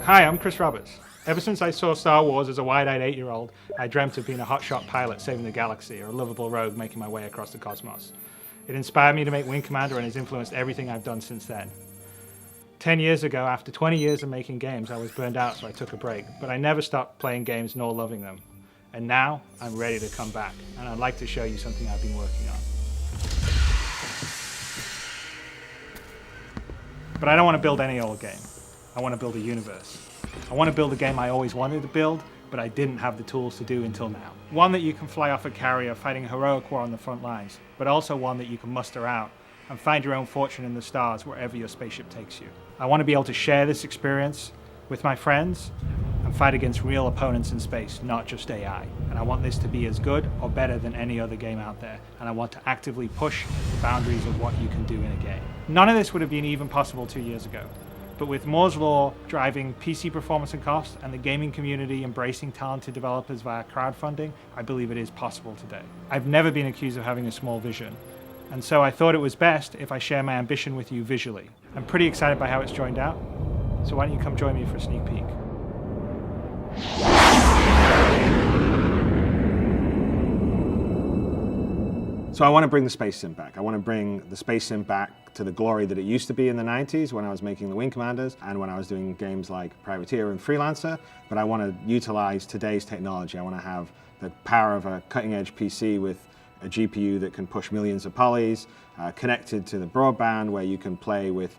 Hi, I'm Chris Roberts. Ever since I saw Star Wars as a wide-eyed 8-year-old, I dreamt of being a hotshot pilot saving the galaxy or a lovable rogue making my way across the cosmos. It inspired me to make Wing Commander and has influenced everything I've done since then. 10 years ago, after 20 years of making games, I was burned out, so I took a break, but I never stopped playing games nor loving them. And now, I'm ready to come back, and I'd like to show you something I've been working on. But I don't want to build any old game. I want to build a universe. I want to build a game I always wanted to build, but I didn't have the tools to do until now. One that you can fly off a carrier fighting a heroic war on the front lines, but also one that you can muster out and find your own fortune in the stars wherever your spaceship takes you. I want to be able to share this experience with my friends and fight against real opponents in space, not just AI. And I want this to be as good or better than any other game out there, and I want to actively push the boundaries of what you can do in a game. None of this would have been even possible 2 years ago. But with Moore's Law driving PC performance and cost and the gaming community embracing talented developers via crowdfunding, I believe it is possible today. I've never been accused of having a small vision, and so I thought it was best if I share my ambition with you visually. I'm pretty excited by how it's joined out, so why don't you come join me for a sneak peek. So I want to bring the space sim back. I want to bring the space sim back to the glory that it used to be in the 90s when I was making the Wing Commanders and when I was doing games like Privateer and Freelancer, but I want to utilize today's technology. I want to have the power of a cutting-edge PC with a GPU that can push millions of polys, connected to the broadband where you can play with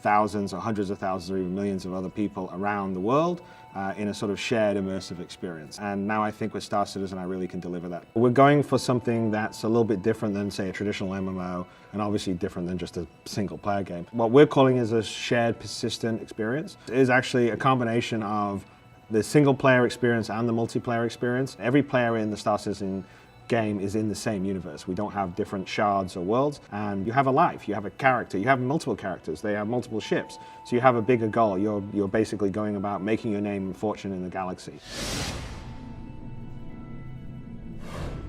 thousands or hundreds of thousands or even millions of other people around the world in a sort of shared immersive experience. And now I think with Star Citizen I really can deliver that. We're going for something that's a little bit different than, say, a traditional MMO, and obviously different than just a single player game. What we're calling is a shared persistent experience. It is actually a combination of the single player experience and the multiplayer experience. Every player in the Star Citizen game is in the same universe. We don't have different shards or worlds, and you have a life, you have a character, you have multiple characters, they have multiple ships, so you have a bigger goal. You're basically going about making your name and fortune in the galaxy.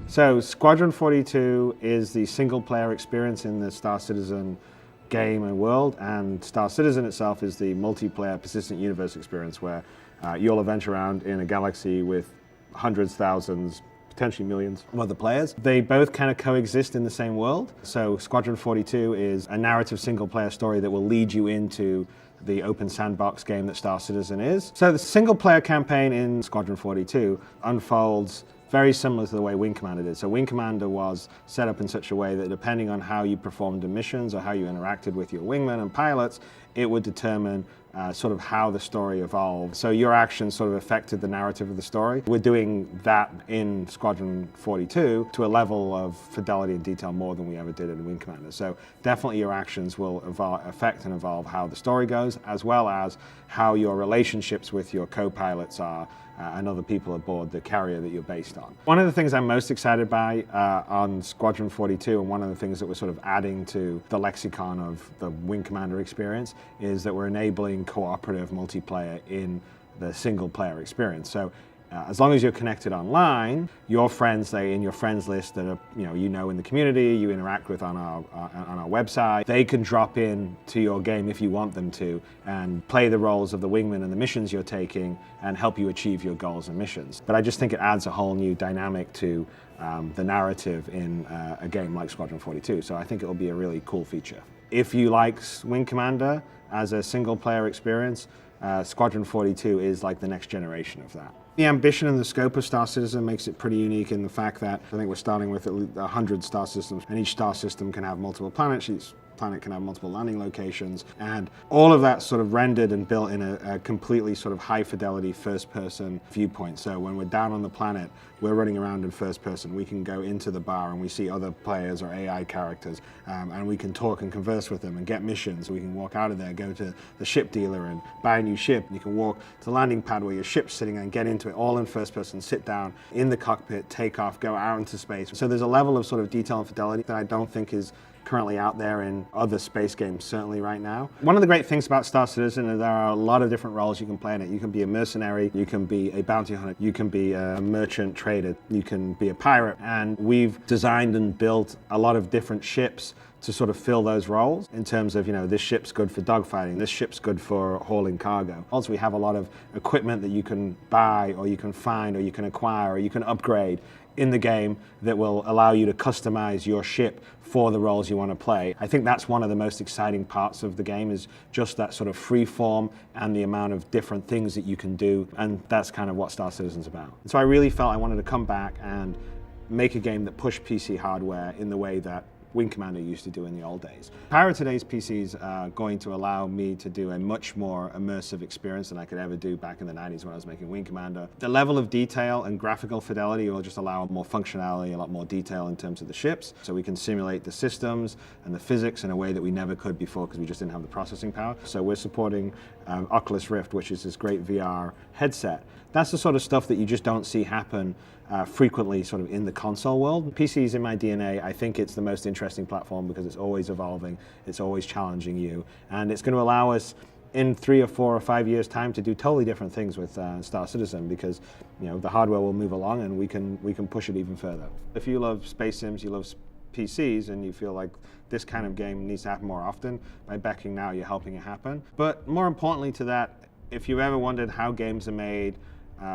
So Squadron 42 is the single player experience in the Star Citizen game and world, and Star Citizen itself is the multiplayer persistent universe experience where you'll adventure around in a galaxy with hundreds, thousands, potentially millions of other players. They both kind of coexist in the same world. So Squadron 42 is a narrative single player story that will lead you into the open sandbox game that Star Citizen is. So the single player campaign in Squadron 42 unfolds very similar to the way Wing Commander did. So Wing Commander was set up in such a way that depending on how you performed in missions or how you interacted with your wingmen and pilots, it would determine sort of how the story evolved. So your actions sort of affected the narrative of the story. We're doing that in Squadron 42 to a level of fidelity and detail more than we ever did in Wing Commander. So definitely your actions will affect and evolve how the story goes, as well as how your relationships with your co-pilots are and other people aboard the carrier that you're based on. One of the things I'm most excited by on Squadron 42, and one of the things that we're sort of adding to the lexicon of the Wing Commander experience, is that we're enabling cooperative multiplayer in the single player experience. So as long as you're connected online, your friends, say in your friends list that are, you know in the community, you interact with on our website, they can drop in to your game if you want them to and play the roles of the wingman and the missions you're taking and help you achieve your goals and missions. But I just think it adds a whole new dynamic to the narrative in a game like Squadron 42. So I think it'll be a really cool feature. If you like Wing Commander as a single player experience, Squadron 42 is like the next generation of that. The ambition and the scope of Star Citizen makes it pretty unique in the fact that I think we're starting with at least 100 star systems, and each star system can have multiple planets, each planet can have multiple landing locations, and all of that sort of rendered and built in a completely sort of high fidelity first person viewpoint. So when we're down on the planet, we're running around in first person. We can go into the bar and we see other players or AI characters, and we can talk and converse with them and get missions. We can walk out of there, go to the ship dealer and buy a new ship. You can walk to the landing pad where your ship's sitting and get into it all in first person, sit down in the cockpit, take off, go out into space. So there's a level of sort of detail and fidelity that I don't think is currently out there in other space games, certainly right now. One of the great things about Star Citizen is there are a lot of different roles you can play in it. You can be a mercenary, you can be a bounty hunter, you can be a merchant trader, you can be a pirate. And we've designed and built a lot of different ships to sort of fill those roles in terms of, this ship's good for dogfighting, this ship's good for hauling cargo. Also, we have a lot of equipment that you can buy, or you can find, or you can acquire, or you can upgrade in the game that will allow you to customize your ship for the roles you want to play. I think that's one of the most exciting parts of the game, is just that sort of free form and the amount of different things that you can do, and that's kind of what Star Citizen's about. So I really felt I wanted to come back and make a game that pushed PC hardware in the way that Wing Commander used to do in the old days. Power of today's PCs are going to allow me to do a much more immersive experience than I could ever do back in the 90s when I was making Wing Commander. The level of detail and graphical fidelity will just allow more functionality, a lot more detail in terms of the ships, so we can simulate the systems and the physics in a way that we never could before because we just didn't have the processing power. So we're supporting Oculus Rift, which is this great VR headset. That's the sort of stuff that you just don't see happen frequently sort of in the console world. PC is in my DNA. I think it's the most interesting platform because it's always evolving, it's always challenging you, and it's going to allow us in 3 or 4 or 5 years' time to do totally different things with Star Citizen, because the hardware will move along and we can push it even further. If you love space sims, you love PCs, and you feel like this kind of game needs to happen more often, by backing now you're helping it happen. But more importantly to that, if you've ever wondered how games are made,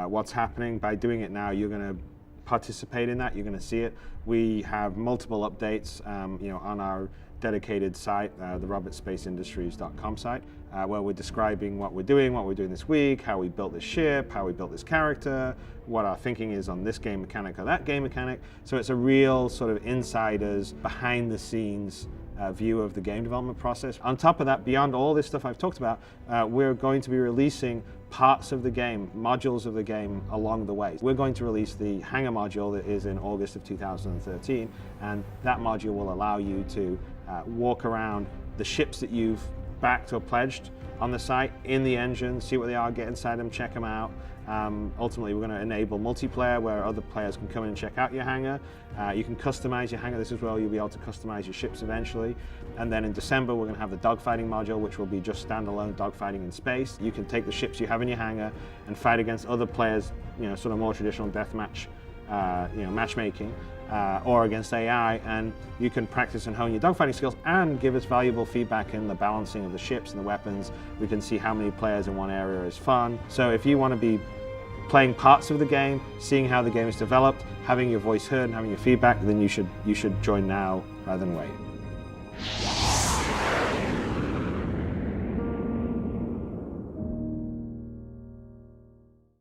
what's happening, by doing it now, you're going to participate in that, you're going to see it. We have multiple updates on our dedicated site, the robertspaceindustries.com site, where we're describing what we're doing this week, how we built this ship, how we built this character, what our thinking is on this game mechanic or that game mechanic. So it's a real sort of insiders, behind the scenes view of the game development process. On top of that, beyond all this stuff I've talked about, we're going to be releasing parts of the game, modules of the game along the way. We're going to release the hangar module that is in August of 2013, and that module will allow you to walk around the ships that you've backed or pledged on the site, in the engine, see what they are, get inside them, check them out. Ultimately, we're going to enable multiplayer where other players can come in and check out your hangar. You can customize your hangar. This is where you'll be able to customize your ships eventually. And then in December, we're going to have the dogfighting module, which will be just standalone dogfighting in space. You can take the ships you have in your hangar and fight against other players, sort of more traditional deathmatch, matchmaking, or against AI, and you can practice and hone your dogfighting skills and give us valuable feedback in the balancing of the ships and the weapons. We can see how many players in one area is fun. So if you want to be playing parts of the game, seeing how the game is developed, having your voice heard and having your feedback, then you should join now rather than wait.